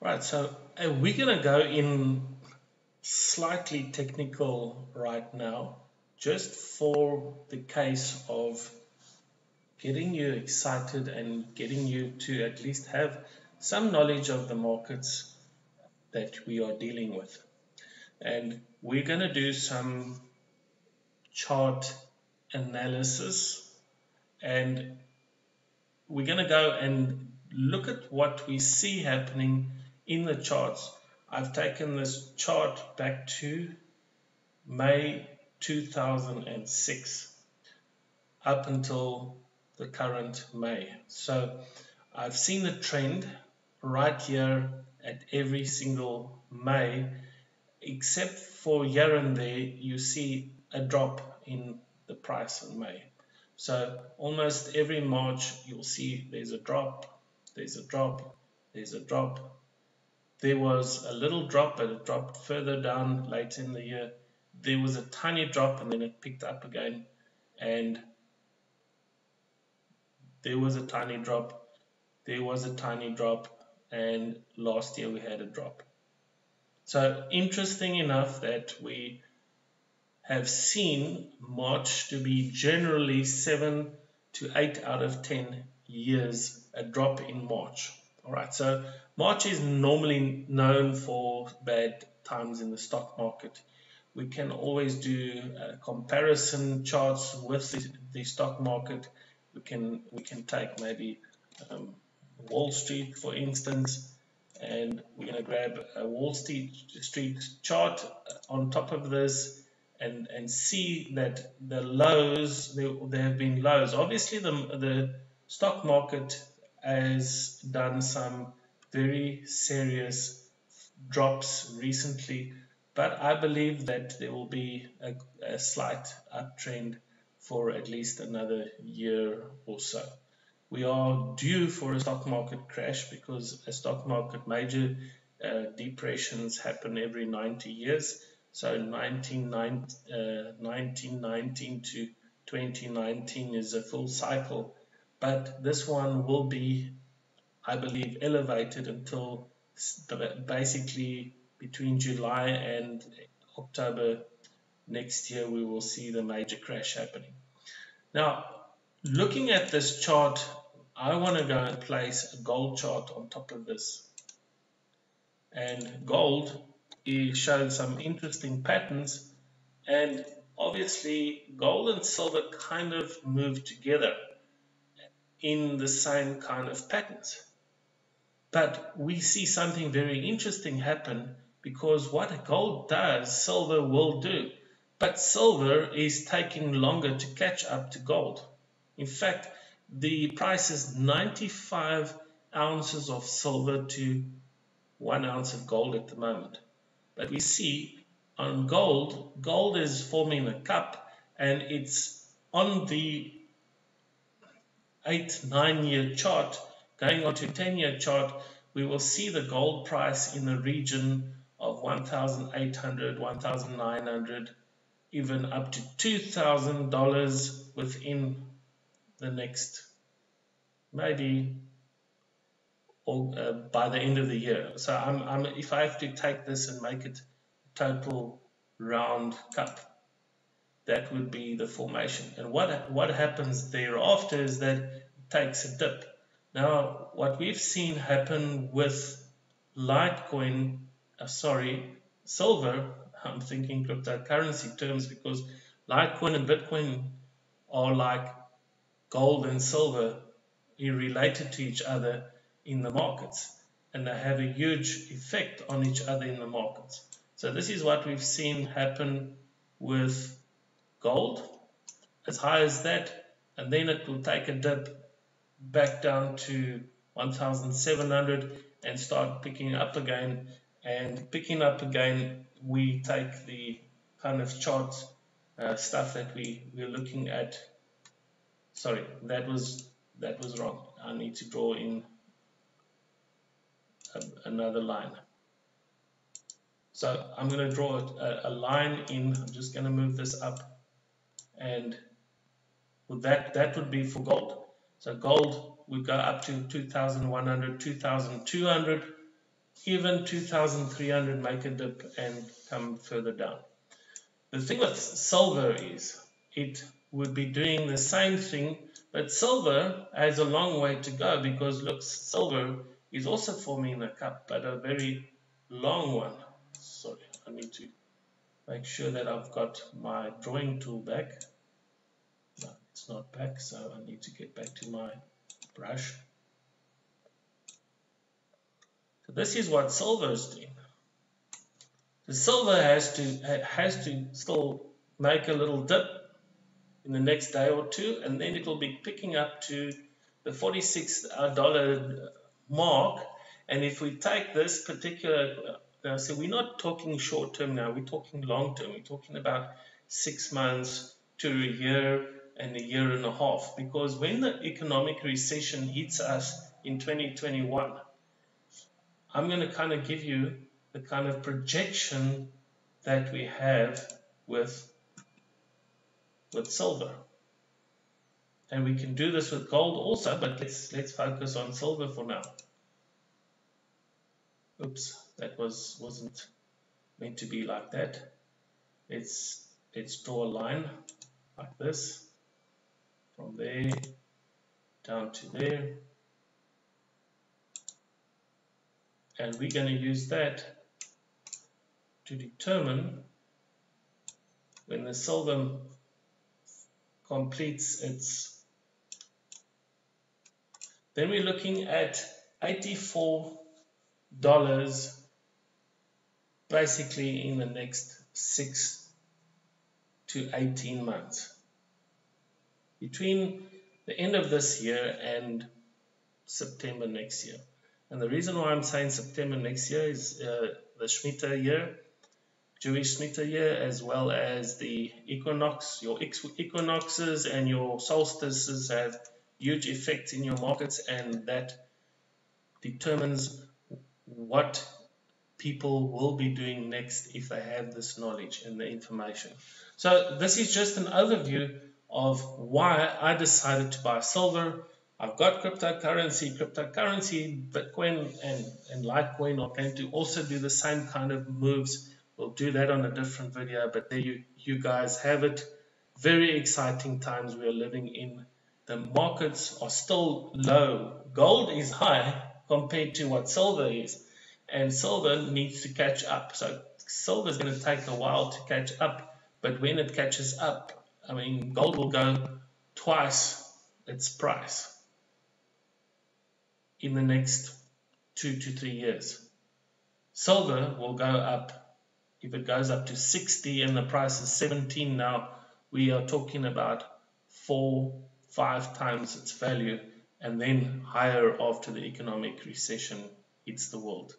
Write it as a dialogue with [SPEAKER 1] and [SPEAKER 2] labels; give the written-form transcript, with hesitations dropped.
[SPEAKER 1] Right, so we're going to go in slightly technical right now, just for the case of getting you excited and getting you to at least have some knowledge of the markets that we are dealing with. And we're going to do some chart analysis, and we're going to go and look at what we see happening in the charts. I've taken this chart back to May 2006 up until the current May. So I've seen the trend right here at every single May, except for here and there you see a drop in the price in May. So almost every March you'll see there's a drop, there's a drop, there's a drop. There was a little drop, but it dropped further down late in the year. There was a tiny drop and then it picked up again, and there was a tiny drop, there was a tiny drop, and last year we had a drop. So interesting enough that we have seen March to be generally 7 to 8 out of 10 years a drop in March. All right, so March is normally known for bad times in the stock market. We can always do comparison charts with the stock market. We can take maybe Wall Street, for instance, and we're going to grab a Wall Street chart on top of this and see that the lows, there have been lows. Obviously, the stock market has done some very serious drops recently, but I believe that there will be a slight uptrend for at least another year or so. We are due for a stock market crash because a stock market major depressions happen every 90 years. So 1919 to 2019 is a full cycle, but this one will be, I believe, elevated until basically between July and October next year. We will see the major crash happening. Now, looking at this chart, I want to go and place a gold chart on top of this. And gold is showing some interesting patterns, and obviously gold and silver kind of move together in the same kind of patterns. But we see something very interesting happen, because what gold does, silver will do. But silver is taking longer to catch up to gold. In fact, the price is 95 ounces of silver to 1 ounce of gold at the moment. But we see on gold, gold is forming a cup, and it's on the 8-9 year chart, going on to 10-year chart, we will see the gold price in the region of 1,800, 1,900, even up to $2,000 within the next, maybe, or by the end of the year. So if I have to take this and make it a total round cup, that would be the formation. And what happens thereafter is that it takes a dip. Now, what we've seen happen with Litecoin, silver, I'm thinking cryptocurrency terms, because Litecoin and Bitcoin are like gold and silver, related to each other in the markets, and they have a huge effect on each other in the markets. So this is what we've seen happen with gold, as high as that, and then it will take a dip back down to 1,700 and start picking up again. And picking up again, we take the kind of chart stuff that we're looking at. Sorry, that was wrong. I need to draw in another line. So I'm going to draw a line in. I'm just going to move this up, and with that would be for gold. So gold, we go up to 2,100, 2,200 even 2,300 make a dip and come further down. The thing with silver is it would be doing the same thing, but silver has a long way to go because look, silver is also forming a cup, but a very long one. Sorry, I need to make sure that I've got my drawing tool back. No, it's not back, so I need to get back to my brush. So this is what silver is doing. The silver has to still make a little dip in the next day or two, and then it will be picking up to the $46 mark. And if we take this particular, so we're not talking short term now, we're talking long term. We're talking about 6 months to a year and a year and a half. Because when the economic recession hits us in 2021, I'm going to kind of give you the kind of projection that we have with silver. And we can do this with gold also, but let's focus on silver for now. Oops, that wasn't meant to be like that. Let's draw a line like this, from there down to there. And we're going to use that to determine when the silver completes its. Then we're looking at $84 basically in the next 6 to 18 months. Between the end of this year and September next year. And the reason why I'm saying September next year is the Shemitah year, Jewish Shemitah year, as well as the equinox. Your equinoxes and your solstices have huge effects in your markets, and that determines what people will be doing next if they have this knowledge and the information. So this is just an overview of why I decided to buy silver. I've got cryptocurrency, Bitcoin and Litecoin are going to also do the same kind of moves. We'll do that on a different video, but there you guys have it. Very exciting times we are living in. The markets are still low. Gold is high compared to what silver is, and silver needs to catch up. So silver is going to take a while to catch up, but when it catches up, I mean, gold will go twice its price in the next 2 to 3 years. Silver will go up. If it goes up to 60 and the price is 17 now, we are talking about 4-5 times its value, and then higher after the economic recession hits the world.